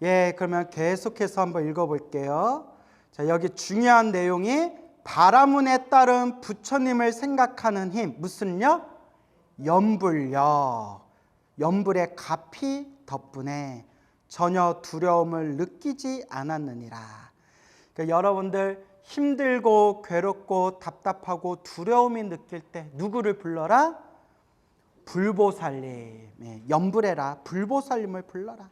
예, 그러면 계속해서 한번 읽어볼게요. 자, 여기 중요한 내용이 바라문에 따른 부처님을 생각하는 힘. 무슨요? 염불요. 염불의 가피 덕분에 전혀 두려움을 느끼지 않았느니라. 그러니까 여러분들 힘들고 괴롭고 답답하고 두려움이 느낄 때 누구를 불러라? 불보살님. 예, 염불해라. 불보살님을 불러라.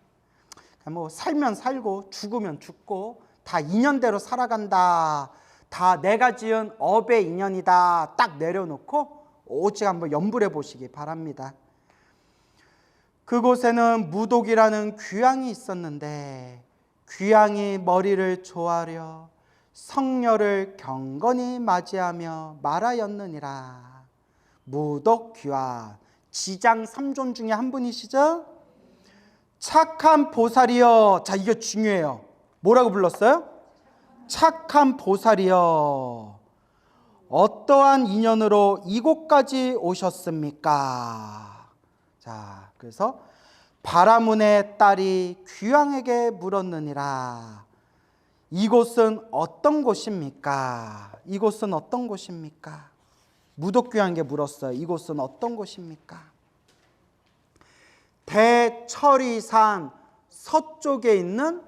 뭐 살면 살고 죽으면 죽고 다 인연대로 살아간다. 다 내가 지은 업의 인연이다. 딱 내려놓고 오직 한번 염불해 보시기 바랍니다. 그곳에는 무독이라는 귀양이 있었는데 귀양이 머리를 조아려 성녀를 경건히 맞이하며 말하였느니라. 무독 귀양, 지장 3존 중에 한 분이시죠? 착한 보살이여. 자, 이게 중요해요. 뭐라고 불렀어요? 착한 보살이여. 어떠한 인연으로 이곳까지 오셨습니까? 자, 그래서 바라문의 딸이 귀양에게 물었느니라. 이곳은 어떤 곳입니까? 이곳은 어떤 곳입니까? 무독귀양에게 물었어요. 이곳은 어떤 곳입니까? 대철이산 서쪽에 있는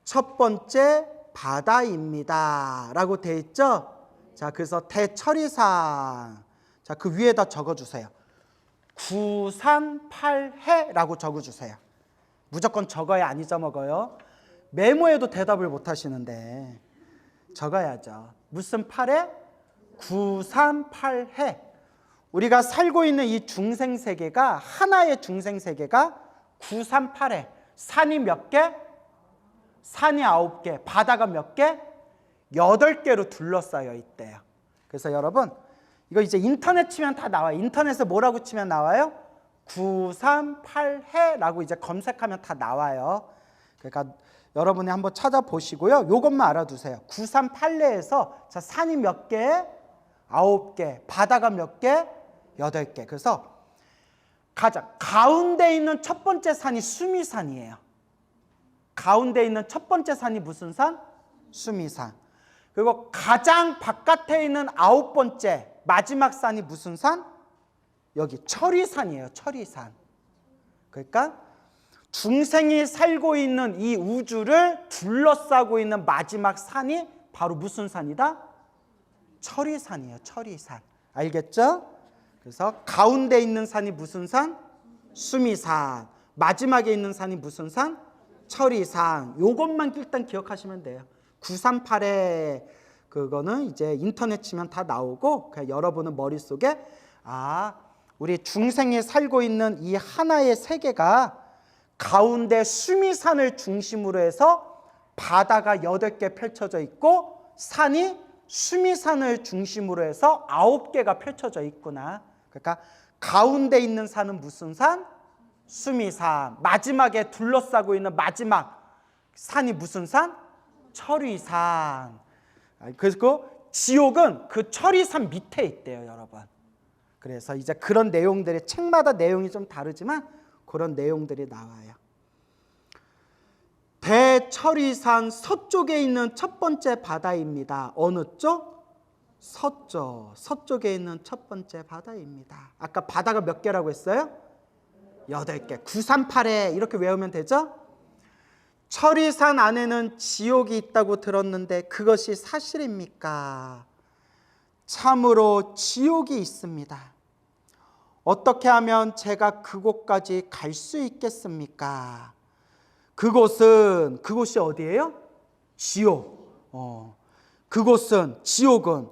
첫 번째 바다입니다 라고 되어 있죠. 자, 그래서 대철이산, 자, 그 위에다 적어주세요. 구산팔해 라고 적어주세요. 무조건 적어야 안 잊어먹어요. 메모해도 대답을 못 하시는데 적어야죠. 무슨 팔해? 구산팔해. 우리가 살고 있는 이 중생세계가, 하나의 중생세계가 구산팔해. 산이 몇 개? 산이 9개. 바다가 몇 개? 8개로 둘러싸여 있대요. 그래서 여러분, 이거 이제 인터넷 치면 다 나와요. 인터넷에 뭐라고 치면 나와요? 938해라고 이제 검색하면 다 나와요. 그러니까 여러분이 한번 찾아보시고요. 요것만 알아두세요. 938내에서 자, 산이 몇 개? 9개. 바다가 몇 개? 8개. 그래서 가장 가운데 있는 첫 번째 산이 수미산이에요. 가운데 있는 첫 번째 산이 무슨 산? 수미산. 그리고 가장 바깥에 있는 9번째 마지막 산이 무슨 산? 여기 철이산이에요. 철이산. 그러니까 중생이 살고 있는 이 우주를 둘러싸고 있는 마지막 산이 바로 무슨 산이다? 철이산이에요. 철이산. 알겠죠? 그래서 가운데 있는 산이 무슨 산? 수미산. 마지막에 있는 산이 무슨 산? 철이산. 요것만 일단 기억하시면 돼요. 938에 그거는 이제 인터넷 치면 다 나오고, 그냥 여러분은 머릿속에 우리 중생이 살고 있는 이 하나의 세계가 가운데 수미산을 중심으로 해서 바다가 8개 펼쳐져 있고, 산이 수미산을 중심으로 해서 9개가 펼쳐져 있구나. 그러니까 가운데 있는 산은 무슨 산? 수미산. 마지막에 둘러싸고 있는 마지막 산이 무슨 산? 철이산. 그래서 그 지옥은 그 철이산 밑에 있대요, 여러분. 그래서 이제 그런 내용들이 책마다 내용이 좀 다르지만 그런 내용들이 나와요. 대철이산 서쪽에 있는 첫 번째 바다입니다. 어느 쪽? 서쪽. 서쪽에 있는 첫 번째 바다입니다. 아까 바다가 몇 개라고 했어요? 8개. 938에 이렇게 외우면 되죠? 철이산 안에는 지옥이 있다고 들었는데 그것이 사실입니까? 참으로 지옥이 있습니다. 어떻게 하면 제가 그곳까지 갈 수 있겠습니까? 그곳이 어디예요? 지옥. 그곳은, 지옥은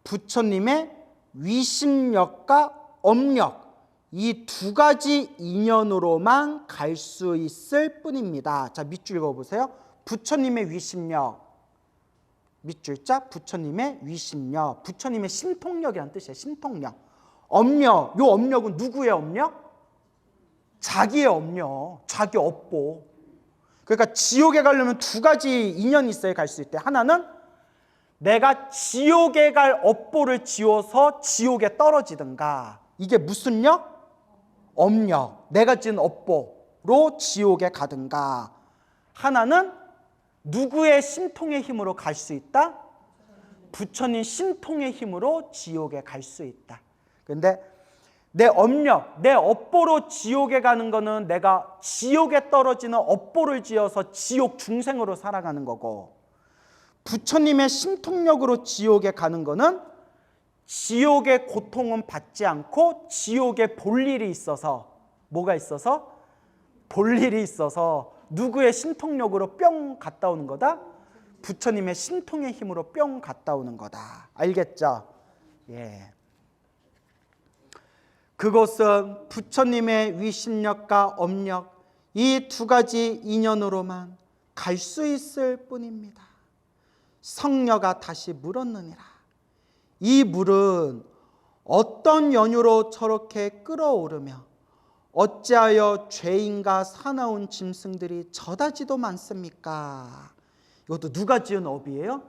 부처님의 위심력과 업력, 이 두 가지 인연으로만 갈 수 있을 뿐입니다. 자, 밑줄 읽어보세요. 부처님의 위심력. 밑줄자 부처님의 위심력. 부처님의 신통력이라는 뜻이에요. 신통력. 업력. 요 업력은 누구의 업력? 자기의 업력. 자기 업보. 그러니까 지옥에 가려면 두 가지 인연이 있어야 갈 수 있대. 하나는 내가 지옥에 갈 업보를 지어서 지옥에 떨어지든가. 이게 무슨 력? 업력. 내가 지은 업보. 지옥에 가든가. 하나는 누구의 신통의 힘으로 갈 수 있다? 부처님 신통의 힘으로 지옥에 갈 수 있다. 근데 내 업력, 내 업보로 지옥에 가는 거는 내가 지옥에 떨어지는 업보를 지어서 지옥 중생으로 살아가는 거고, 부처님의 신통력으로 지옥에 가는 거는 지옥의 고통은 받지 않고 지옥에 볼 일이 있어서, 뭐가 있어서? 볼 일이 있어서 누구의 신통력으로 뿅 갔다 오는 거다? 부처님의 신통의 힘으로 뿅 갔다 오는 거다. 알겠죠? 예. 그것은 부처님의 위신력과 업력 이 두 가지 인연으로만 갈 수 있을 뿐입니다. 성녀가 다시 물었느니라. 이 물은 어떤 연유로 저렇게 끓어오르며 어찌하여 죄인과 사나운 짐승들이 저다지도 많습니까? 이것도 누가 지은 업이에요?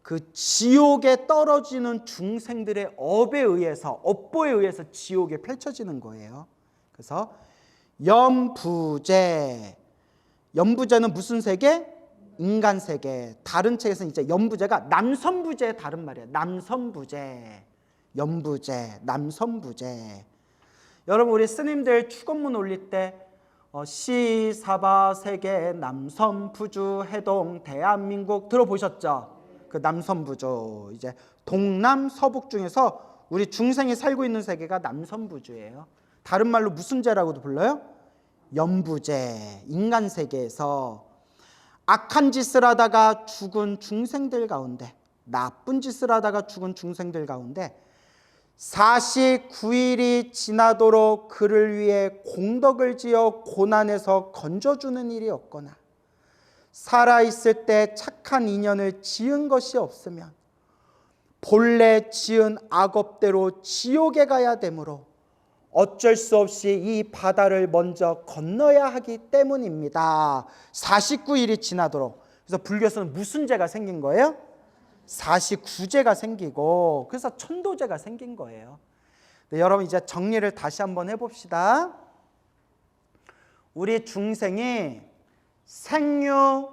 그 지옥에 떨어지는 중생들의 업에 의해서, 업보에 의해서 지옥에 펼쳐지는 거예요. 그래서 염부제, 염부제는 무슨 세계? 인간 세계. 다른 책에서는 이제 염부제가 남선부제의 다른 말이에요. 남선부제, 염부제, 남선부제. 여러분 우리 스님들 축원문 올릴 때 시사바 세계 남선부주 해동 대한민국 들어보셨죠? 그 남선부주, 이제 동남 서북 중에서 우리 중생이 살고 있는 세계가 남선부주예요. 다른 말로 무슨 제라고도 불러요? 염부제. 인간 세계에서 악한 짓을 하다가 죽은 중생들 가운데, 나쁜 짓을 하다가 죽은 중생들 가운데 49일이 지나도록 그를 위해 공덕을 지어 고난에서 건져주는 일이 없거나 살아있을 때 착한 인연을 지은 것이 없으면 본래 지은 악업대로 지옥에 가야 되므로 어쩔 수 없이 이 바다를 먼저 건너야 하기 때문입니다. 49일이 지나도록. 그래서 불교에서는 무슨 죄가 생긴 거예요? 49제가 생기고, 그래서 천도제가 생긴 거예요. 네, 여러분 이제 정리를 다시 한번 해봅시다. 우리 중생이 생유,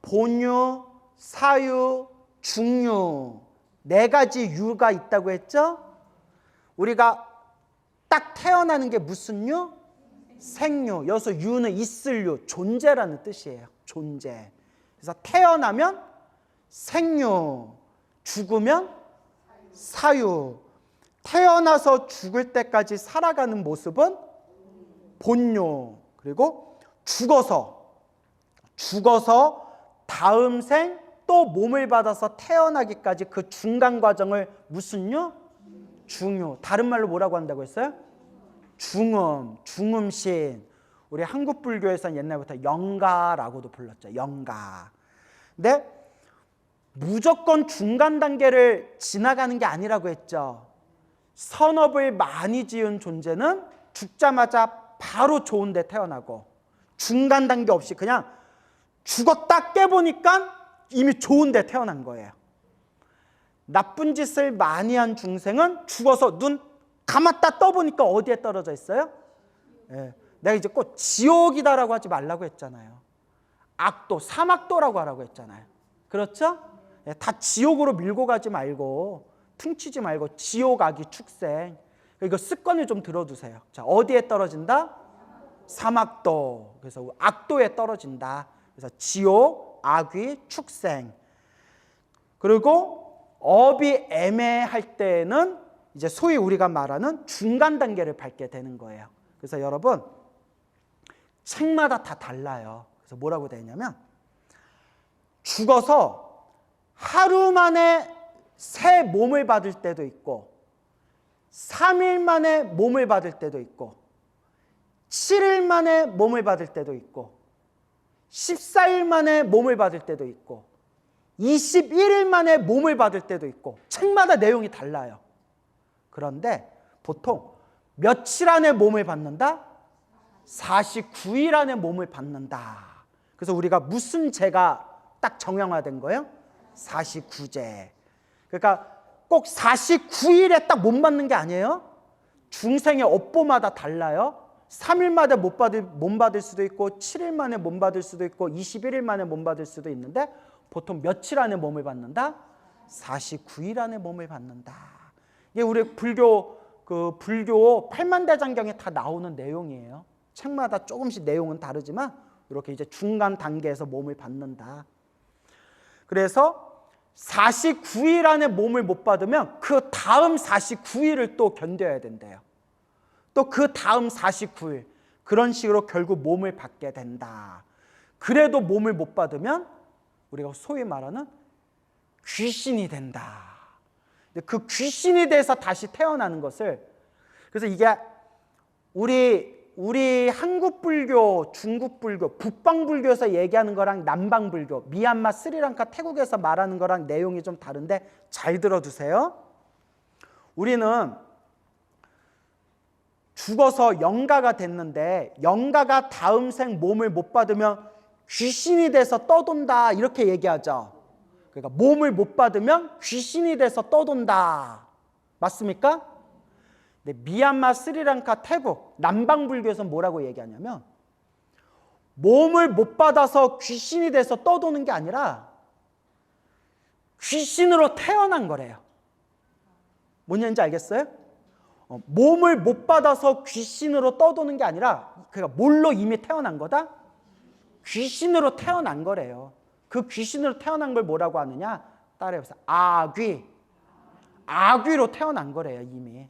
본유, 사유, 중유 네 가지 유가 있다고 했죠? 우리가 딱 태어나는 게 무슨 유? 생유. 여기서 유는 있을 유, 존재라는 뜻이에요. 존재. 그래서 태어나면 생유, 죽으면 사유. 태어나서 죽을 때까지 살아가는 모습은 본유. 그리고 죽어서 다음 생 또 몸을 받아서 태어나기까지 그 중간 과정을 무슨 유? 중유. 다른 말로 뭐라고 한다고 했어요? 중음, 중음신. 우리 한국 불교에서는 옛날부터 영가라고도 불렀죠. 영가. 근데 무조건 중간 단계를 지나가는 게 아니라고 했죠. 선업을 많이 지은 존재는 죽자마자 바로 좋은 데 태어나고, 중간 단계 없이 그냥 죽었다 깨보니까 이미 좋은 데 태어난 거예요. 나쁜 짓을 많이 한 중생은 죽어서 눈 감았다 떠보니까 어디에 떨어져 있어요? 예, 내가 이제 꼭 지옥이다라고 하지 말라고 했잖아요. 악도, 사막도라고 하라고 했잖아요. 그렇죠? 예, 다 지옥으로 밀고 가지 말고, 퉁치지 말고 지옥, 악이, 축생. 이거 습관을 좀 들어두세요. 자, 어디에 떨어진다? 사막도. 그래서 악도에 떨어진다. 그래서 지옥, 악귀, 축생. 그리고 업이 애매할 때는 이제 소위 우리가 말하는 중간 단계를 밟게 되는 거예요. 그래서 여러분 책마다 다 달라요. 그래서 뭐라고 되어 있냐면, 죽어서 하루 만에 새 몸을 받을 때도 있고 3일 만에 몸을 받을 때도 있고 7일 만에 몸을 받을 때도 있고 14일 만에 몸을 받을 때도 있고 21일 만에 몸을 받을 때도 있고, 책마다 내용이 달라요. 그런데 보통 며칠 안에 몸을 받는다? 49일 안에 몸을 받는다. 그래서 우리가 무슨 죄가 딱 정형화된 거예요? 49제. 그러니까 꼭 49일에 딱 못 받는 게 아니에요. 중생의 업보마다 달라요. 3일 만에 못 받을 수도 있고 7일 만에 못 받을 수도 있고 21일 만에 못 받을 수도 있는데 보통 며칠 안에 몸을 받는다? 49일 안에 몸을 받는다. 이게 우리 불교 8만대장경에 다 나오는 내용이에요. 책마다 조금씩 내용은 다르지만 이렇게 이제 중간 단계에서 몸을 받는다. 그래서 49일 안에 몸을 못 받으면 그 다음 49일을 또 견뎌야 된대요. 또 그 다음 49일 그런 식으로 결국 몸을 받게 된다. 그래도 몸을 못 받으면 우리가 소위 말하는 귀신이 된다. 그 귀신이 돼서 다시 태어나는 것을, 그래서 이게 우리 한국 불교, 중국 불교, 북방 불교에서 얘기하는 거랑 남방 불교, 미얀마, 스리랑카, 태국에서 말하는 거랑 내용이 좀 다른데 잘 들어두세요. 우리는 죽어서 영가가 됐는데 영가가 다음 생 몸을 못 받으면 귀신이 돼서 떠돈다 이렇게 얘기하죠. 그러니까 몸을 못 받으면 귀신이 돼서 떠돈다. 맞습니까? 근데 미얀마, 스리랑카, 태국, 남방 불교에서는 뭐라고 얘기하냐면 몸을 못 받아서 귀신이 돼서 떠도는 게 아니라 귀신으로 태어난 거래요. 뭔 얘기인지 알겠어요? 몸을 못 받아서 귀신으로 떠도는 게 아니라 그러니까 뭘로 이미 태어난 거다? 귀신으로 태어난 거래요. 그 귀신으로 태어난 걸 뭐라고 하느냐? 따라해보세요. 아귀로 태어난 거래요 이미.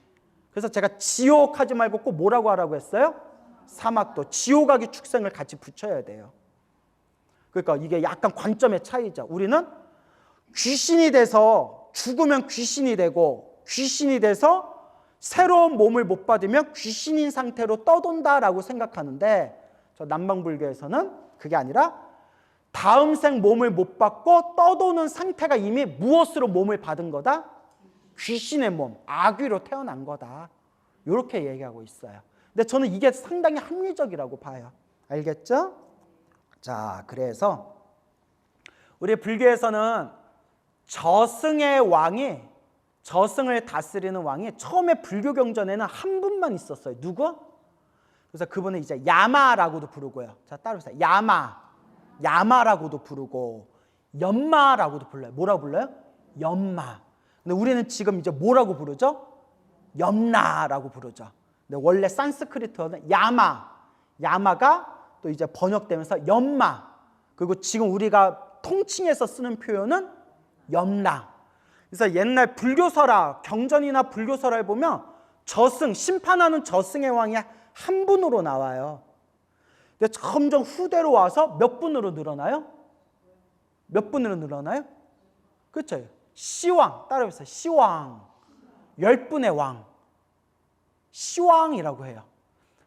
그래서 제가 지옥 하지 말고 꼭 뭐라고 하라고 했어요? 사막도. 지옥아귀 축생을 같이 붙여야 돼요. 그러니까 이게 약간 관점의 차이죠. 우리는 귀신이 돼서 죽으면 귀신이 되고 귀신이 돼서 새로운 몸을 못 받으면 귀신인 상태로 떠돈다라고 생각하는데 저 남방불교에서는 그게 아니라 다음 생 몸을 못 받고 떠도는 상태가 이미 무엇으로 몸을 받은 거다? 귀신의 몸, 아귀로 태어난 거다. 이렇게 얘기하고 있어요. 근데 저는 이게 상당히 합리적이라고 봐요. 알겠죠? 자, 그래서 우리 불교에서는 저승을 다스리는 왕이 처음에 불교 경전에는 한 분만 있었어요. 누구? 그래서 그분은 이제 야마라고도 부르고요. 자, 따라오세요. 야마라고도 부르고 연마라고도 불러요. 뭐라고 불러요? 연마. 근데 우리는 지금 이제 뭐라고 부르죠? 염라라고 부르죠. 근데 원래 산스크리트어는 야마가 또 이제 번역되면서 연마. 그리고 지금 우리가 통칭해서 쓰는 표현은 염라. 그래서 옛날 불교설화, 경전이나 불교설화에 보면 심판하는 저승의 왕이 한 분으로 나와요. 근데 점점 후대로 와서 몇 분으로 늘어나요? 몇 분으로 늘어나요? 그렇죠. 시왕, 따라해보세요. 시왕. 10분의 왕. 시왕이라고 해요.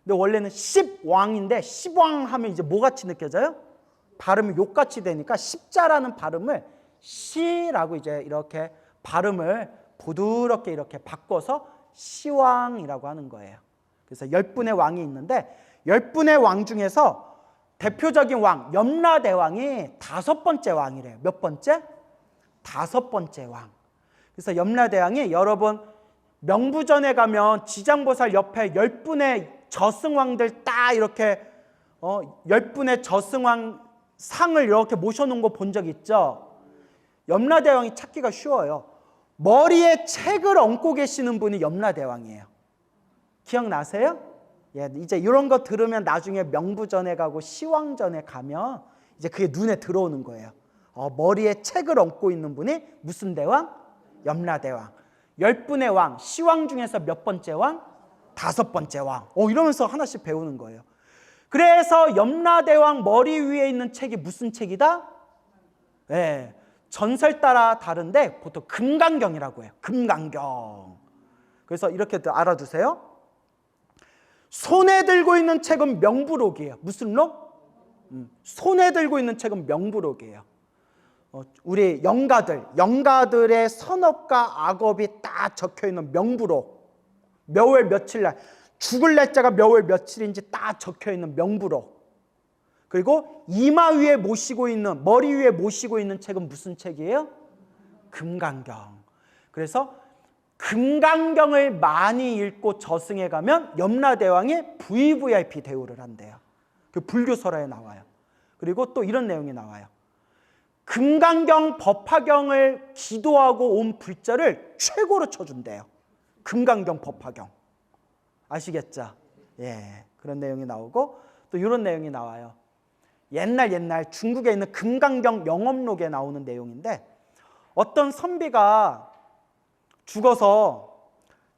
근데 원래는 10왕인데 10왕 하면 이제 뭐같이 느껴져요? 발음이 욕같이 되니까 십자라는 발음을 시라고 이제 이렇게 발음을 부드럽게 이렇게 바꿔서 시왕이라고 하는 거예요. 그래서 10분의 왕이 있는데 10분의 왕 중에서 대표적인 왕 염라대왕이 5번째 왕이래요. 몇 번째? 5번째 왕. 그래서 염라대왕이 여러분 명부전에 가면 지장보살 옆에 10분의 저승왕들 딱 이렇게 10분의 저승왕 상을 이렇게 모셔놓은 거 본 적 있죠? 염라대왕이 찾기가 쉬워요. 머리에 책을 얹고 계시는 분이 염라대왕이에요. 기억나세요? 예, 이제 이런 거 들으면 나중에 명부전에 가고 시왕전에 가면 이제 그게 눈에 들어오는 거예요. 머리에 책을 얹고 있는 분이 무슨 대왕? 염라대왕. 10분의 왕, 시왕 중에서 몇 번째 왕? 5번째 왕. 이러면서 하나씩 배우는 거예요. 그래서 염라대왕 머리 위에 있는 책이 무슨 책이다? 예, 전설 따라 다른데 보통 금강경이라고 해요. 금강경. 그래서 이렇게 알아두세요. 손에 들고 있는 책은 명부록이에요. 무슨 록? 손에 들고 있는 책은 명부록이에요. 우리 영가들의 선업과 악업이 딱 적혀있는 명부록. 몇월 며칠날 죽을 날짜가 몇월 며칠인지 딱 적혀있는 명부록. 그리고 이마 위에 모시고 있는, 머리 위에 모시고 있는 책은 무슨 책이에요? 금강경. 그래서 금강경을 많이 읽고 저승에 가면 염라대왕이 VVIP 대우를 한대요. 그 불교설화에 나와요. 그리고 또 이런 내용이 나와요. 금강경 법화경을 기도하고 온 불자를 최고로 쳐준대요. 금강경 법화경. 아시겠죠? 예, 그런 내용이 나오고 또 이런 내용이 나와요. 옛날 중국에 있는 금강경 영업록에 나오는 내용인데 어떤 선비가 죽어서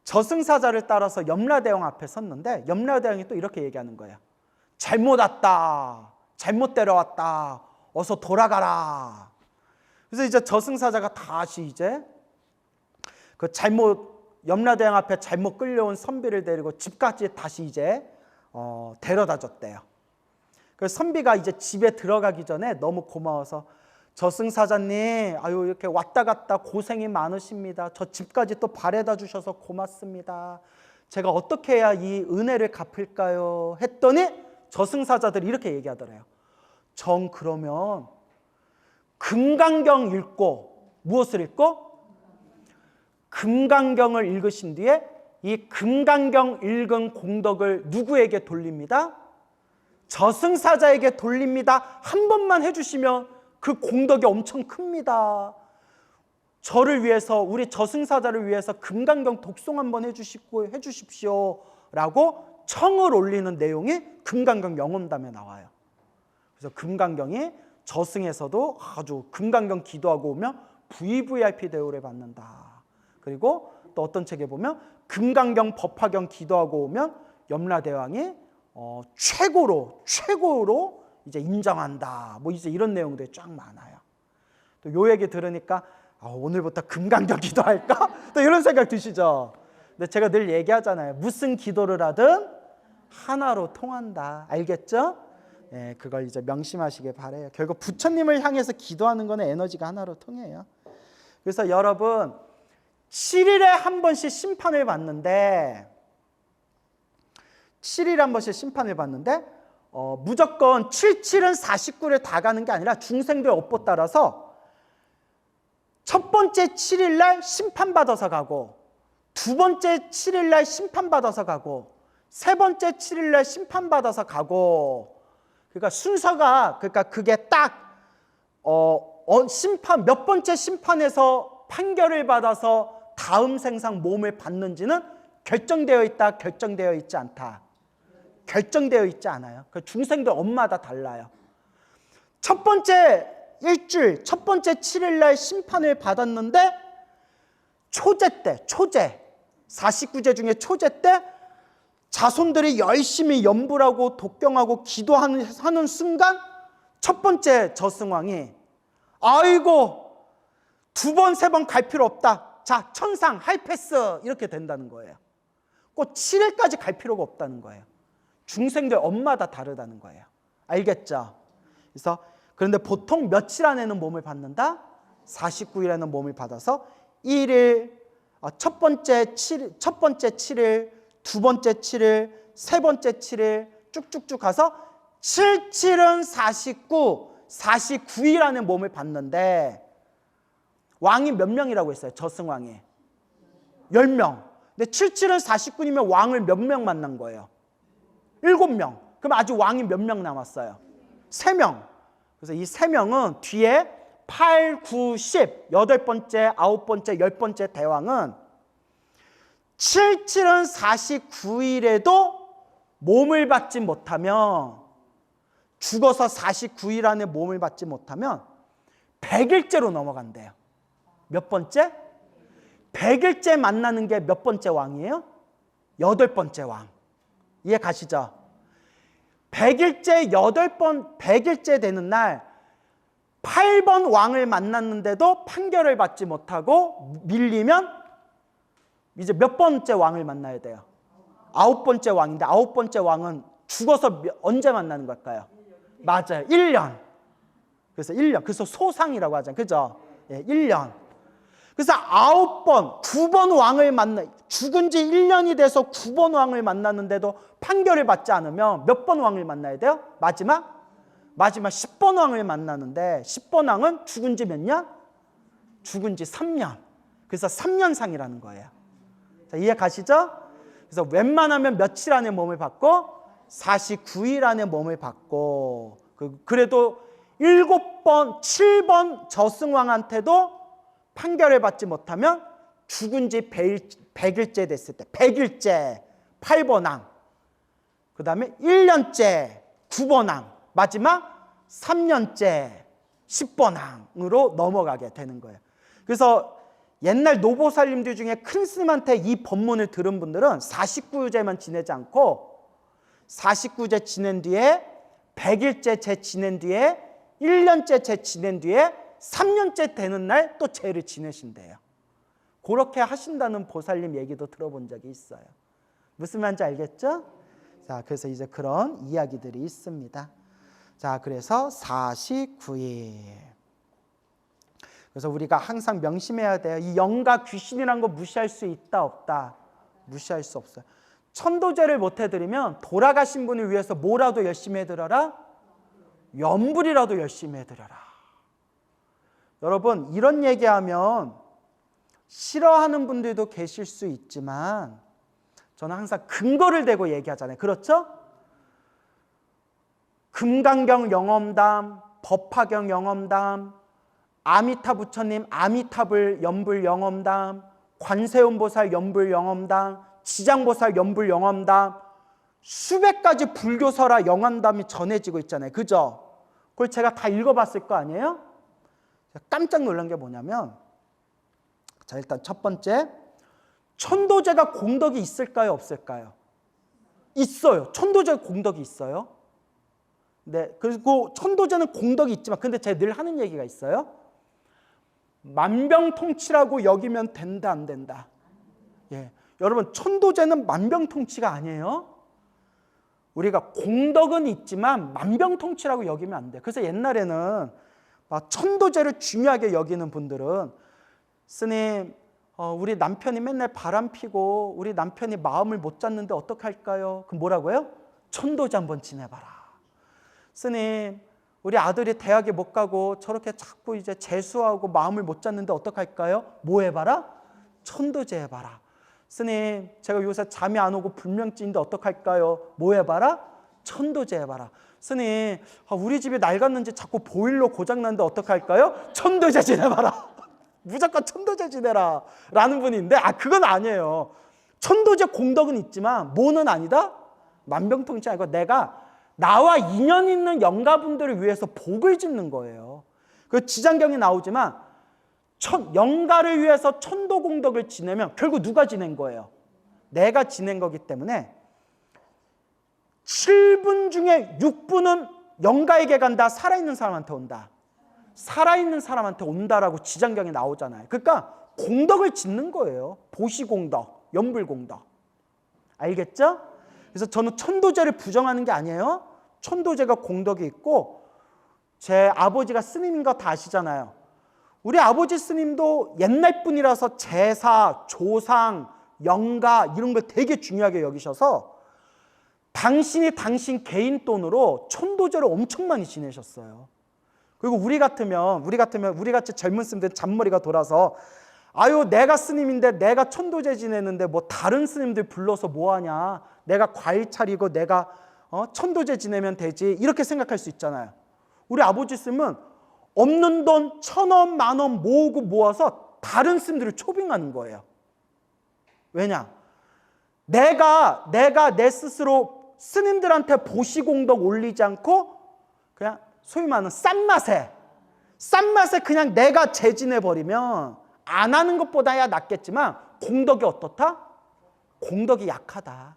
저승사자를 따라서 염라대왕 앞에 섰는데 염라대왕이 또 이렇게 얘기하는 거예요. 잘못 왔다. 잘못 데려왔다. 어서 돌아가라. 그래서 이제 저승사자가 다시 이제 그 염라대왕 앞에 잘못 끌려온 선비를 데리고 집까지 다시 이제 데려다 줬대요. 그래서 선비가 이제 집에 들어가기 전에 너무 고마워서 저승사자님, 아유 이렇게 왔다 갔다 고생이 많으십니다. 저 집까지 또 바래다 주셔서 고맙습니다. 제가 어떻게 해야 이 은혜를 갚을까요? 했더니 저승사자들이 이렇게 얘기하더래요. 정 그러면 금강경 읽고 무엇을 읽고? 금강경을 읽으신 뒤에 이 금강경 읽은 공덕을 누구에게 돌립니다? 저승사자에게 돌립니다. 한 번만 해주시면 그 공덕이 엄청 큽니다. 저를 위해서, 우리 저승사자를 위해서 금강경 독송 한번 해주십시오 라고 청을 올리는 내용이 금강경 영험담에 나와요. 그래서 금강경이 저승에서도 아주 금강경 기도하고 오면 VVIP 대우를 받는다. 그리고 또 어떤 책에 보면 금강경 법화경 기도하고 오면 염라대왕이 최고로 이제 인정한다. 뭐 이제 이런 내용들이 쫙 많아요. 또 요 얘기 들으니까 오늘부터 금강경 기도할까? 또 이런 생각 드시죠? 근데 제가 늘 얘기하잖아요. 무슨 기도를 하든 하나로 통한다. 알겠죠? 예, 그걸 이제 명심하시길 바래요. 결국 부처님을 향해서 기도하는 거는 에너지가 하나로 통해요. 그래서 여러분 7일에 한 번씩 심판을 받는데 무조건 77은 49를 다 가는 게 아니라 중생들 업보 따라서 첫 번째 7일 날 심판받아서 가고 두 번째 7일 날 심판받아서 가고 세 번째 7일 날 심판받아서 가고 그러니까 순서가 그게 딱 심판 몇 번째 심판에서 판결을 받아서 다음 생상 몸을 받는지는 결정되어 있다, 결정되어 있지 않다. 결정되어 있지 않아요. 그 중생들 업마다 달라요. 첫 번째 일주일, 첫 번째 7일 날 심판을 받았는데 초제 때, 49제 중에 초제 때 자손들이 열심히 염불하고 독경하고 기도하는 순간 첫 번째 저승왕이 아이고 두 번, 세 번 갈 필요 없다. 자, 천상, 하이패스 이렇게 된다는 거예요. 꼭 7일까지 갈 필요가 없다는 거예요. 중생들 업마다 다르다는 거예요. 알겠죠? 그래서 그런데 보통 며칠 안에는 몸을 받는다? 49일 안에는 몸을 받아서 1일, 첫 번째 7일, 두 번째 7일, 세 번째 7일 쭉쭉쭉 가서 77은 49, 49일 안에 몸을 받는데 왕이 몇 명이라고 했어요? 저승왕이 10명. 근데 77은 49이면 왕을 몇 명 만난 거예요? 7명. 그럼 아직 왕이 몇 명 남았어요? 3명. 그래서 이 3명은 뒤에 8, 9, 10, 8번째, 9번째, 10번째 대왕은 77은 49일에도 몸을 받지 못하면 죽어서 49일 안에 몸을 받지 못하면 100일째로 넘어간대요. 몇 번째? 100일째 만나는 게 몇 번째 왕이에요? 8번째 왕. 이해 가시죠? 100일째 되는 날 8번 왕을 만났는데도 판결을 받지 못하고 밀리면 이제 몇 번째 왕을 만나야 돼요? 9번째 왕인데 9번째 왕은 죽어서 언제 만나는 걸까요? 맞아요. 1년. 그래서 1년. 그래서 소상이라고 하잖아요. 그죠? 예, 1년. 그래서 9번 왕을 죽은 지 1년이 돼서 9번 왕을 만났는데도 판결을 받지 않으면 몇 번 왕을 만나야 돼요? 마지막 10번 왕을 만나는데 10번 왕은 죽은 지 몇 년? 죽은 지 3년. 그래서 3년상이라는 거예요. 자, 이해 가시죠? 그래서 웬만하면 며칠 안에 몸을 받고 49일 안에 몸을 받고 그래도 7번, 7번 저승왕한테도 판결을 받지 못하면 죽은 지 100일째 됐을 때 100일째 8번왕, 그 다음에 1년째 9번왕, 마지막 3년째 10번왕으로 넘어가게 되는 거예요. 그래서 옛날 노보살님들 중에 큰 스님한테 이 법문을 들은 분들은 49일째만 지내지 않고 49제 지낸 뒤에 100일째 제 지낸 뒤에 1년째 제 지낸 뒤에 3년째 되는 날 또 제를 지내신대요. 그렇게 하신다는 보살님 얘기도 들어본 적이 있어요. 무슨 말인지 알겠죠? 자, 그래서 이제 그런 이야기들이 있습니다. 자, 그래서 49일. 그래서 우리가 항상 명심해야 돼요. 이 영과 귀신이란 거 무시할 수 있다 없다? 무시할 수 없어요. 천도제를 못 해드리면 돌아가신 분을 위해서 뭐라도 열심히 해드려라? 염불이라도 열심히 해드려라. 여러분, 이런 얘기하면 싫어하는 분들도 계실 수 있지만 저는 항상 근거를 대고 얘기하잖아요. 그렇죠? 금강경 영엄담, 법화경 영엄담, 아미타 부처님 아미타불 연불 영엄담, 관세음보살 연불 영엄담, 지장보살 연불 영엄담, 수백 가지 불교설화 영엄담이 전해지고 있잖아요. 그죠? 그걸 제가 다 읽어봤을 거 아니에요? 깜짝 놀란 게 뭐냐면, 자, 일단 첫 번째, 천도제가 공덕이 있을까요, 없을까요? 있어요. 천도제가 공덕이 있어요. 네, 그리고 천도제는 공덕이 있지만, 근데 제가 늘 하는 얘기가 있어요. 만병통치라고 여기면 된다, 안 된다? 예, 여러분, 천도제는 만병통치가 아니에요. 우리가 공덕은 있지만 만병통치라고 여기면 안 돼요. 그래서 옛날에는 천도제를 중요하게 여기는 분들은, 스님, 우리 남편이 맨날 바람 피고 우리 남편이 마음을 못 잡는데 어떡할까요? 그럼 뭐라고요? 천도제 한번 지내봐라. 스님, 우리 아들이 대학에 못 가고 저렇게 자꾸 이제 재수하고 마음을 못 잡는데 어떡할까요? 뭐 해봐라? 천도제 해봐라. 스님, 제가 요새 잠이 안 오고 불면증인데 어떡할까요? 뭐 해봐라? 천도제 해봐라. 스님, 우리 집이 낡았는지 자꾸 보일러 고장났는데 어떡할까요? 천도제 지내봐라. 무조건 천도제 지내라 라는 분이 있는데, 그건 아니에요. 천도제 공덕은 있지만 뭐는 아니다? 만병통치 아니고 내가 나와 인연 있는 영가분들을 위해서 복을 짓는 거예요. 그 지장경에 나오지만 영가를 위해서 천도공덕을 지내면 결국 누가 지낸 거예요? 내가 지낸 거기 때문에 7분 중에 6분은 영가에게 간다. 살아있는 사람한테 온다. 살아있는 사람한테 온다라고 지장경에 나오잖아요. 그러니까 공덕을 짓는 거예요. 보시공덕, 연불공덕. 알겠죠? 그래서 저는 천도제를 부정하는 게 아니에요. 천도제가 공덕이 있고, 제 아버지가 스님인 거 다 아시잖아요. 우리 아버지 스님도 옛날 분이라서 제사, 조상, 영가 이런 걸 되게 중요하게 여기셔서 당신이 당신 개인 돈으로 천도제를 엄청 많이 지내셨어요. 그리고 우리 같이 젊은 스님들 잔머리가 돌아서, 아유, 내가 스님인데 내가 천도제 지내는데 뭐 다른 스님들 불러서 뭐하냐, 내가 과일 차리고 내가 천도제 지내면 되지, 이렇게 생각할 수 있잖아요. 우리 아버지 스님은 없는 돈 1,000원, 10,000원 모으고 모아서 다른 스님들을 초빙하는 거예요. 왜냐? 내가 내 스스로 스님들한테 보시공덕 올리지 않고 그냥 소위 말하는 싼 맛에 그냥 내가 재진해버리면 안 하는 것보다야 낫겠지만 공덕이 어떻다? 공덕이 약하다.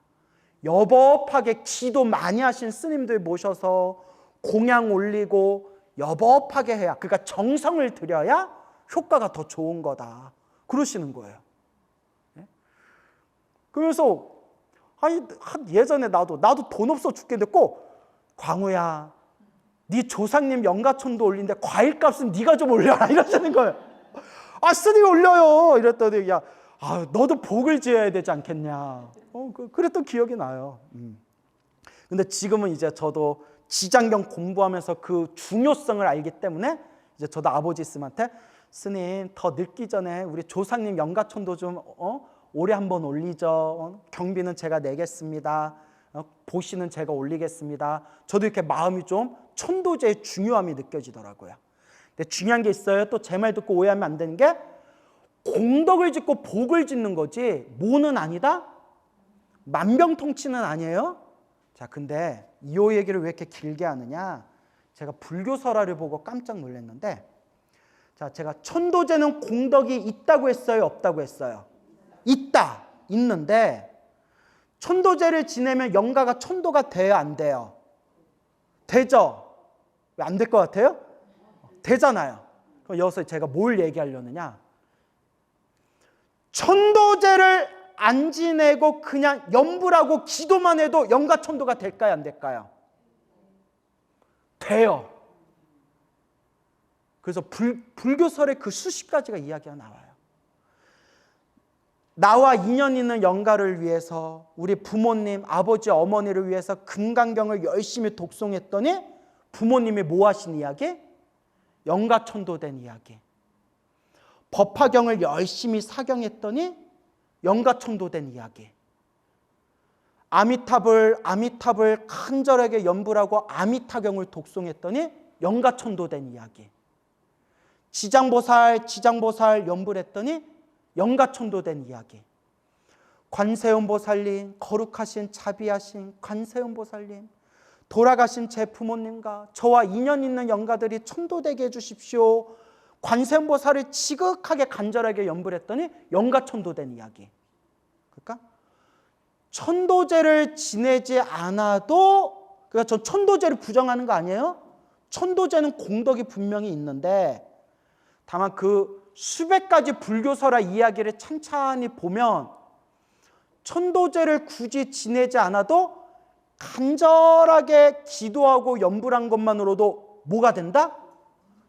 여법하게 기도 많이 하신 스님들 모셔서 공양 올리고 여법하게 해야, 그러니까 정성을 들여야 효과가 더 좋은 거다. 그러시는 거예요. 그래서 예전에 나도 돈 없어 죽겠는데 꼭, 광우야, 네 조상님 영가천도 올리는데 과일값은 네가 좀 올려라, 이러시는 거예요. 스님이 올려요. 이랬더니, 야, 너도 복을 지어야 되지 않겠냐. 그랬던 기억이 나요. 근데 지금은 이제 저도 지장경 공부하면서 그 중요성을 알기 때문에 이제 저도 아버지 스님한테, 스님, 더 늙기 전에 우리 조상님 영가천도 좀 올해 한번 올리죠. 경비는 제가 내겠습니다. 보시는 제가 올리겠습니다. 저도 이렇게 마음이 좀 천도제의 중요함이 느껴지더라고요. 근데 중요한 게 있어요. 또 제 말 듣고 오해하면 안 되는 게 공덕을 짓고 복을 짓는 거지 뭐는 아니다? 만병통치는 아니에요. 자, 근데 이 얘기를 왜 이렇게 길게 하느냐? 제가 불교설화를 보고 깜짝 놀랐는데, 자, 제가 천도제는 공덕이 있다고 했어요, 없다고 했어요? 있다, 있는데 천도제를 지내면 영가가 천도가 돼요, 안 돼요? 되죠? 왜 안 될 것 같아요? 되잖아요. 그럼 여기서 제가 뭘 얘기하려느냐? 천도제를 안 지내고 그냥 염불하고 기도만 해도 영가 천도가 될까요, 안 될까요? 돼요. 그래서 불교설의 그 수십 가지가 이야기가 나와요. 나와 인연 있는 영가를 위해서 우리 부모님, 아버지, 어머니를 위해서 금강경을 열심히 독송했더니 부모님이 뭐 하신 이야기? 영가천도된 이야기. 법화경을 열심히 사경했더니 영가천도된 이야기. 아미탑을 간절하게 염불하고 아미타경을 독송했더니 영가천도된 이야기. 지장보살 염불했더니 영가천도된 이야기. 관세음보살님, 거룩하신 자비하신 관세음보살님, 돌아가신 제 부모님과 저와 인연 있는 영가들이 천도되게 해주십시오. 관세음보살을 지극하게 간절하게 염불했더니 영가천도된 이야기. 그러니까 천도제를 지내지 않아도, 그러니까 저 천도제를 부정하는 거 아니에요? 천도제는 공덕이 분명히 있는데 다만 그 수백 가지 불교설화 이야기를 찬찬히 보면 천도제를 굳이 지내지 않아도 간절하게 기도하고 염불한 것만으로도 뭐가 된다?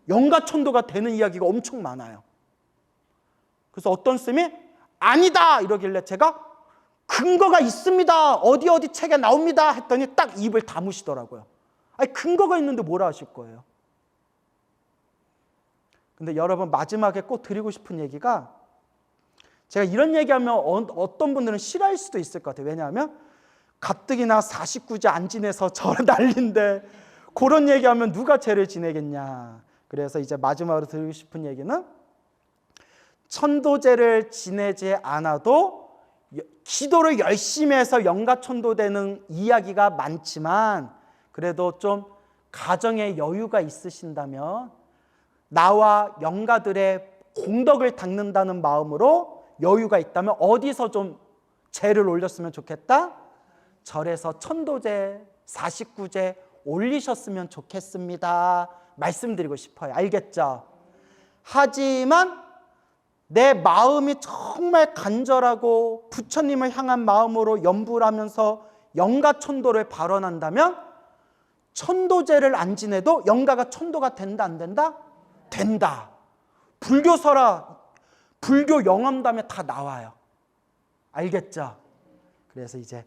영가천도가 되는 이야기가 엄청 많아요. 그래서 어떤 쌤이 아니다 이러길래 제가 근거가 있습니다. 어디 책에 나옵니다 했더니 딱 입을 다무시더라고요. 아니 근거가 있는데 뭐라 하실 거예요? 근데 여러분 마지막에 꼭 드리고 싶은 얘기가, 제가 이런 얘기하면 어떤 분들은 싫어할 수도 있을 것 같아요. 왜냐하면 가뜩이나 49제 안 지내서 저런 난리인데 그런 얘기하면 누가 죄를 지내겠냐. 그래서 이제 마지막으로 드리고 싶은 얘기는 천도제를 지내지 않아도 기도를 열심히 해서 영가천도되는 이야기가 많지만 그래도 좀 가정에 여유가 있으신다면 나와 영가들의 공덕을 닦는다는 마음으로 여유가 있다면 어디서 좀 제를 올렸으면 좋겠다? 절에서 천도제, 49제 올리셨으면 좋겠습니다. 말씀드리고 싶어요. 알겠죠? 하지만 내 마음이 정말 간절하고 부처님을 향한 마음으로 염불하면서 영가천도를 발언한다면 천도제를 안 지내도 영가가 천도가 된다, 안 된다? 된다. 불교설화, 불교 영험담에 다 나와요. 알겠죠? 그래서 이제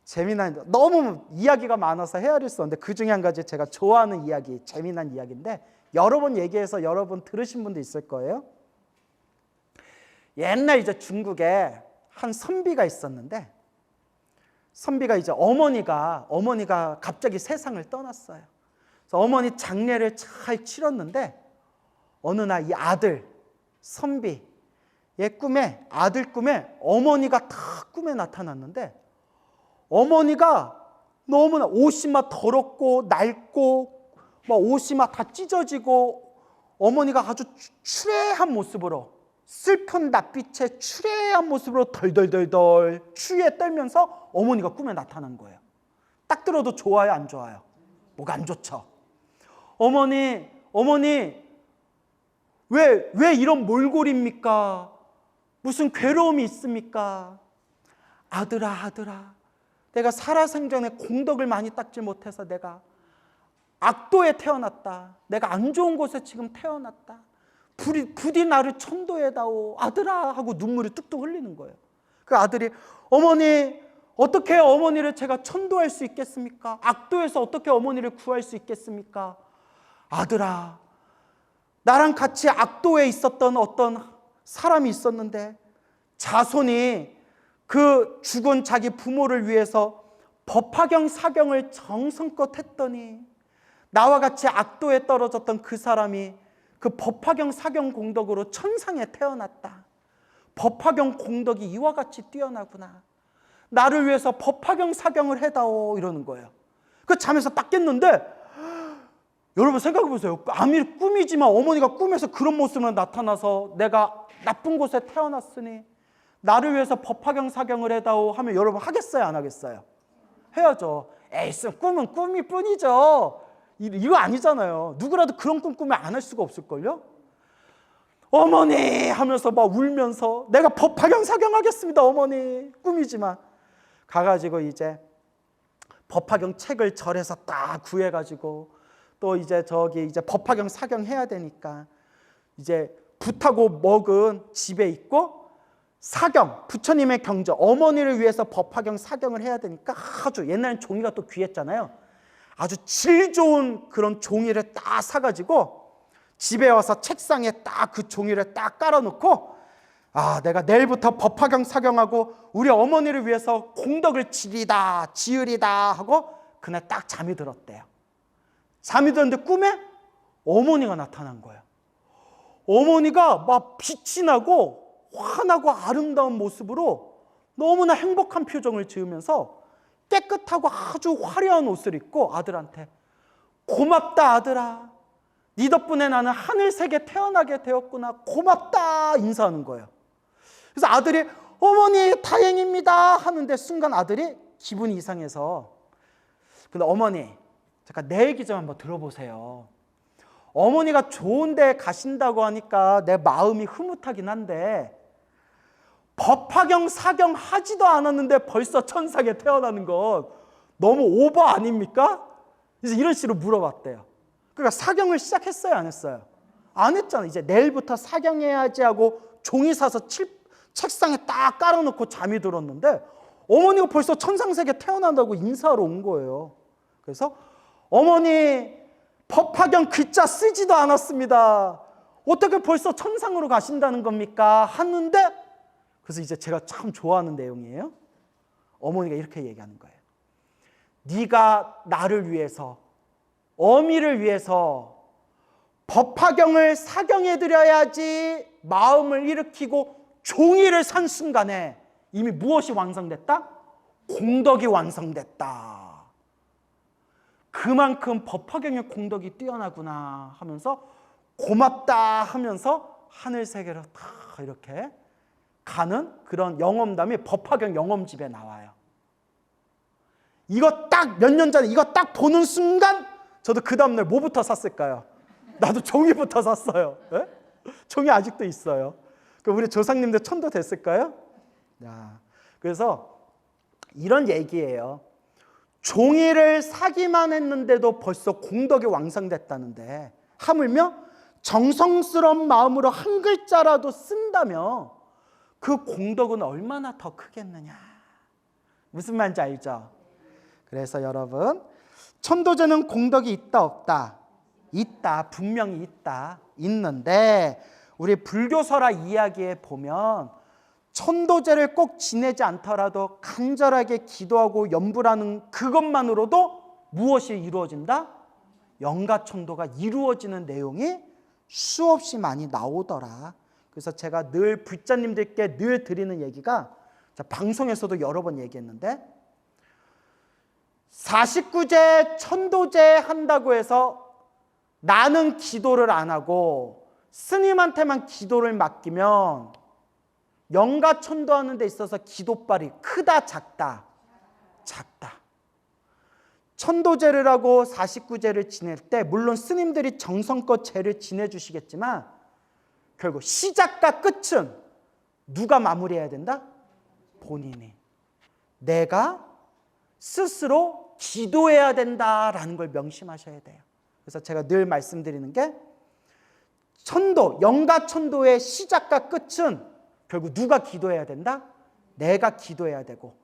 재미난, 너무 이야기가 많아서 헤아릴 수 없는데 그 중에 한 가지 제가 좋아하는 이야기, 재미난 이야기인데 여러 번 얘기해서 여러분 들으신 분도 있을 거예요. 옛날 이제 중국에 한 선비가 있었는데 선비가 이제 어머니가 갑자기 세상을 떠났어요. 그래서 어머니 장례를 잘 치렀는데 어느 날 이 아들 선비 얘 꿈에, 아들 꿈에 어머니가 다 꿈에 나타났는데 어머니가 너무나 옷이 막 더럽고 낡고 막 옷이 막 다 찢어지고 어머니가 아주 추레한 모습으로, 슬픈 낯빛에 추레한 모습으로 덜덜덜덜 추위에 떨면서 어머니가 꿈에 나타난 거예요. 딱 들어도 좋아요, 안 좋아요? 뭐가 안 좋죠? 어머니 왜 이런 몰골입니까? 무슨 괴로움이 있습니까? 아들아 내가 살아생전에 공덕을 많이 닦지 못해서 내가 악도에 태어났다. 내가 안 좋은 곳에 지금 태어났다. 부디 나를 천도해다오. 아들아 하고 눈물이 뚝뚝 흘리는 거예요. 그 아들이 어머니 어떻게 어머니를 제가 천도할 수 있겠습니까? 악도에서 어떻게 어머니를 구할 수 있겠습니까? 아들아 나랑 같이 악도에 있었던 어떤 사람이 있었는데 자손이 그 죽은 자기 부모를 위해서 법화경 사경을 정성껏 했더니 나와 같이 악도에 떨어졌던 그 사람이 그 법화경 사경 공덕으로 천상에 태어났다. 법화경 공덕이 이와 같이 뛰어나구나. 나를 위해서 법화경 사경을 해다오 이러는 거예요. 그 잠에서 딱 깼는데 여러분 생각해 보세요. 아무리 꿈이지만 어머니가 꿈에서 그런 모습으로 나타나서 내가 나쁜 곳에 태어났으니 나를 위해서 법화경 사경을 해다오 하면 여러분 하겠어요 안 하겠어요? 해야죠. 에이 꿈은 꿈일 뿐이죠. 이거 아니잖아요. 누구라도 그런 꿈 꾸면 안 할 수가 없을걸요? 어머니 하면서 막 울면서 내가 법화경 사경하겠습니다 어머니. 꿈이지만 가가지고 이제 법화경 책을 절에서 딱 구해가지고 또 이제 저기 이제 법화경 사경 해야 되니까 이제 붓하고 먹은 집에 있고 사경, 부처님의 경전, 어머니를 위해서 법화경 사경을 해야 되니까 아주 옛날엔 종이가 또 귀했잖아요. 아주 질 좋은 그런 종이를 딱 사가지고 집에 와서 책상에 딱 그 종이를 딱 깔아놓고 내가 내일부터 법화경 사경하고 우리 어머니를 위해서 공덕을 지으리다 하고 그날 딱 잠이 들었대요. 잠이 들었는데 꿈에 어머니가 나타난 거예요. 어머니가 막 빛이 나고 환하고 아름다운 모습으로 너무나 행복한 표정을 지으면서 깨끗하고 아주 화려한 옷을 입고 아들한테 고맙다 아들아. 네 덕분에 나는 하늘색에 태어나게 되었구나. 고맙다 인사하는 거예요. 그래서 아들이 어머니 다행입니다 하는데 순간 아들이 기분이 이상해서 근데 어머니 잠깐 내 얘기 좀 한번 들어보세요. 어머니가 좋은 데 가신다고 하니까 내 마음이 흐뭇하긴 한데 법화경 사경 하지도 않았는데 벌써 천상에 태어나는 건 너무 오버 아닙니까? 그래서 이런 식으로 물어봤대요. 그러니까 사경을 시작했어요 안 했어요? 안 했잖아요. 이제 내일부터 사경해야지 하고 종이 사서 책상에 딱 깔아놓고 잠이 들었는데 어머니가 벌써 천상세계 태어난다고 인사하러 온 거예요. 그래서 어머니 법화경 글자 쓰지도 않았습니다. 어떻게 벌써 천상으로 가신다는 겁니까? 하는데 그래서 이제 제가 참 좋아하는 내용이에요. 어머니가 이렇게 얘기하는 거예요. 네가 나를 위해서 어미를 위해서 법화경을 사경해드려야지 마음을 일으키고 종이를 산 순간에 이미 무엇이 완성됐다? 공덕이 완성됐다. 그만큼 법화경의 공덕이 뛰어나구나 하면서 고맙다 하면서 하늘세계로 다 이렇게 가는 그런 영험담이 법화경 영험집에 나와요. 이거 딱 몇 년 전에 이거 딱 보는 순간 저도 그 다음날 뭐부터 샀을까요? 나도 종이부터 샀어요. 네? 종이 아직도 있어요. 우리 조상님들 천도 됐을까요? 그래서 이런 얘기예요. 종이를 사기만 했는데도 벌써 공덕이 완성됐다는데 하물며 정성스러운 마음으로 한 글자라도 쓴다면 그 공덕은 얼마나 더 크겠느냐. 무슨 말인지 알죠? 그래서 여러분 천도제는 공덕이 있다 없다? 있다. 분명히 있다. 있는데 우리 불교설화 이야기에 보면 천도제를 꼭 지내지 않더라도 간절하게 기도하고 염불하는 그것만으로도 무엇이 이루어진다? 영가천도가 이루어지는 내용이 수없이 많이 나오더라. 그래서 제가 늘 불자님들께 늘 드리는 얘기가 방송에서도 여러 번 얘기했는데 49제 천도제 한다고 해서 나는 기도를 안 하고 스님한테만 기도를 맡기면 영가천도하는 데 있어서 기도빨이 크다 작다? 작다. 천도제를 하고 49제를 지낼 때 물론 스님들이 정성껏 제를 지내주시겠지만 결국 시작과 끝은 누가 마무리해야 된다? 본인이. 내가 스스로 기도해야 된다라는 걸 명심하셔야 돼요. 그래서 제가 늘 말씀드리는 게 천도, 영가천도의 시작과 끝은 결국 누가 기도해야 된다? 내가 기도해야 되고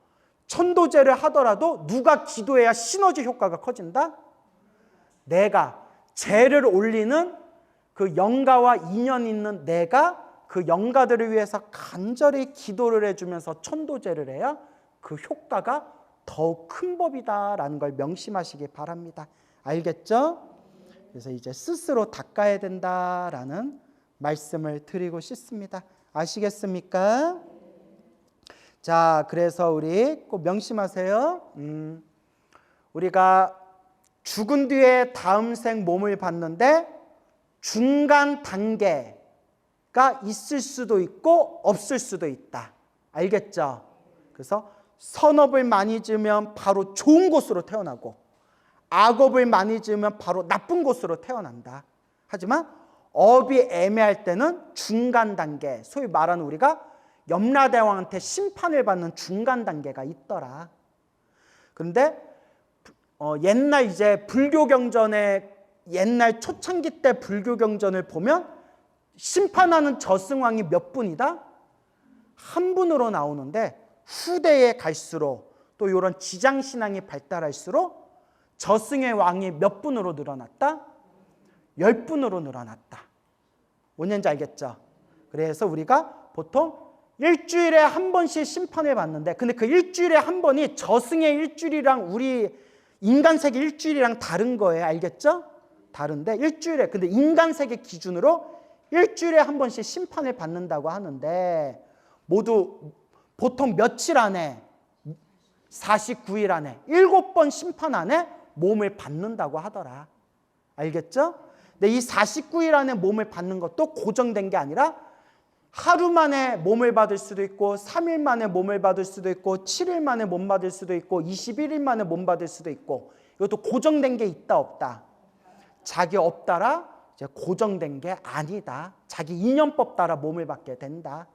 천도제를 하더라도 누가 기도해야 시너지 효과가 커진다? 내가 제를 올리는 그 영가와 인연 있는 내가 그 영가들을 위해서 간절히 기도를 해주면서 천도제를 해야 그 효과가 더욱 큰 법이다라는 걸 명심하시기 바랍니다. 알겠죠? 그래서 이제 스스로 닦아야 된다라는 말씀을 드리고 싶습니다. 아시겠습니까? 자, 그래서 우리 꼭 명심하세요. 우리가 죽은 뒤에 다음 생 몸을 받는데 중간 단계가 있을 수도 있고 없을 수도 있다. 알겠죠? 그래서 선업을 많이 지으면 바로 좋은 곳으로 태어나고 악업을 많이 지으면 바로 나쁜 곳으로 태어난다. 하지만 업이 애매할 때는 중간 단계, 소위 말하는 우리가 염라대왕한테 심판을 받는 중간 단계가 있더라. 그런데 옛날 이제 불교 경전에 옛날 초창기 때 불교 경전을 보면 심판하는 저승왕이 몇 분이다? 한 분으로 나오는데 후대에 갈수록 또 이런 지장신앙이 발달할수록 저승의 왕이 몇 분으로 늘어났다? 10분으로 늘어났다. 뭔지 알겠죠? 그래서 우리가 보통 일주일에 한 번씩 심판을 받는데 근데 그 일주일에 한 번이 저승의 일주일이랑 우리 인간 세계 일주일이랑 다른 거예요. 알겠죠? 다른데 일주일에 근데 인간 세계 기준으로 일주일에 한 번씩 심판을 받는다고 하는데 모두 보통 며칠 안에 49일 안에 7번 심판 안에 몸을 받는다고 하더라. 알겠죠? 근데 이 49일 안에 몸을 받는 것도 고정된 게 아니라 하루 만에 몸을 받을 수도 있고 3일 만에 몸을 받을 수도 있고 7일 만에 몸 받을 수도 있고 21일 만에 몸 받을 수도 있고 이것도 고정된 게 있다 없다. 자기 업 따라 이제 고정된 게 아니다. 자기 인연법 따라 몸을 받게 된다.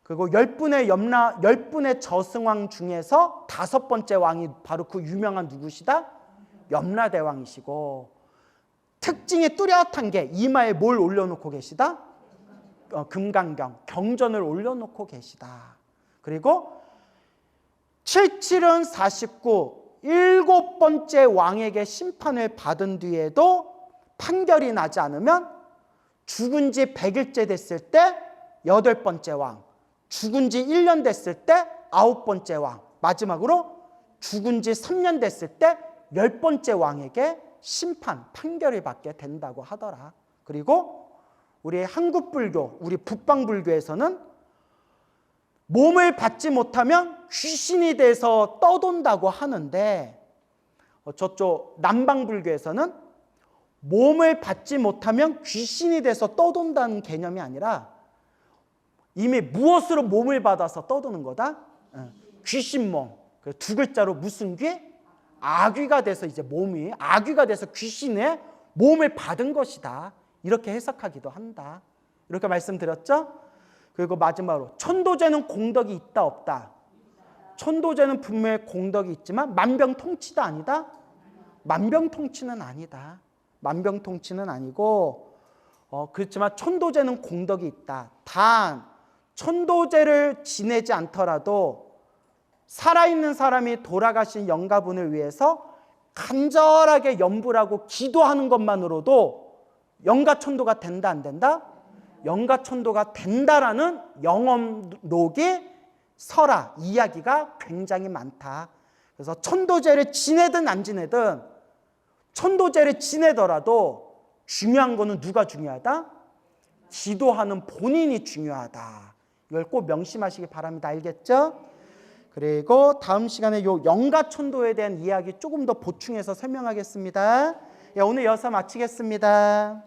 그리고 10분의 저승왕 중에서 5번째 왕이 바로 그 유명한 누구시다? 염라대왕이시고 특징이 뚜렷한 게 이마에 뭘 올려놓고 계시다? 금강경, 경전을 올려놓고 계시다. 그리고 77은 49, 7번째 왕에게 심판을 받은 뒤에도 판결이 나지 않으면 죽은 지 100일째 됐을 때 8번째 왕, 죽은 지 1년 됐을 때 9번째 왕, 마지막으로 죽은 지 3년 됐을 때 10번째 왕에게 심판, 판결을 받게 된다고 하더라. 그리고 우리 한국 불교, 우리 북방 불교에서는 몸을 받지 못하면 귀신이 돼서 떠돈다고 하는데 저쪽 남방 불교에서는 몸을 받지 못하면 귀신이 돼서 떠돈다는 개념이 아니라 이미 무엇으로 몸을 받아서 떠도는 거다? 귀신몸. 두 글자로 무슨 귀? 아귀가 돼서 이제 몸이 아귀가 돼서 귀신의 몸을 받은 것이다. 이렇게 해석하기도 한다. 이렇게 말씀드렸죠? 그리고 마지막으로 천도제는 공덕이 있다 없다? 천도제는 분명히 공덕이 있지만 만병통치도 아니다? 만병통치는 아니다. 만병통치는 아니고 그렇지만 천도제는 공덕이 있다. 단 천도제를 지내지 않더라도 살아있는 사람이 돌아가신 영가분을 위해서 간절하게 염불하고 기도하는 것만으로도 영가천도가 된다 안 된다? 영가천도가 된다라는 영업록이 설화, 이야기가 굉장히 많다. 그래서 천도제를 지내든 안 지내든 천도제를 지내더라도 중요한 거는 누가 중요하다? 기도하는 본인이 중요하다. 이걸 꼭 명심하시기 바랍니다. 알겠죠? 그리고 다음 시간에 요 영가천도에 대한 이야기 조금 더 보충해서 설명하겠습니다. 오늘 여기서 마치겠습니다.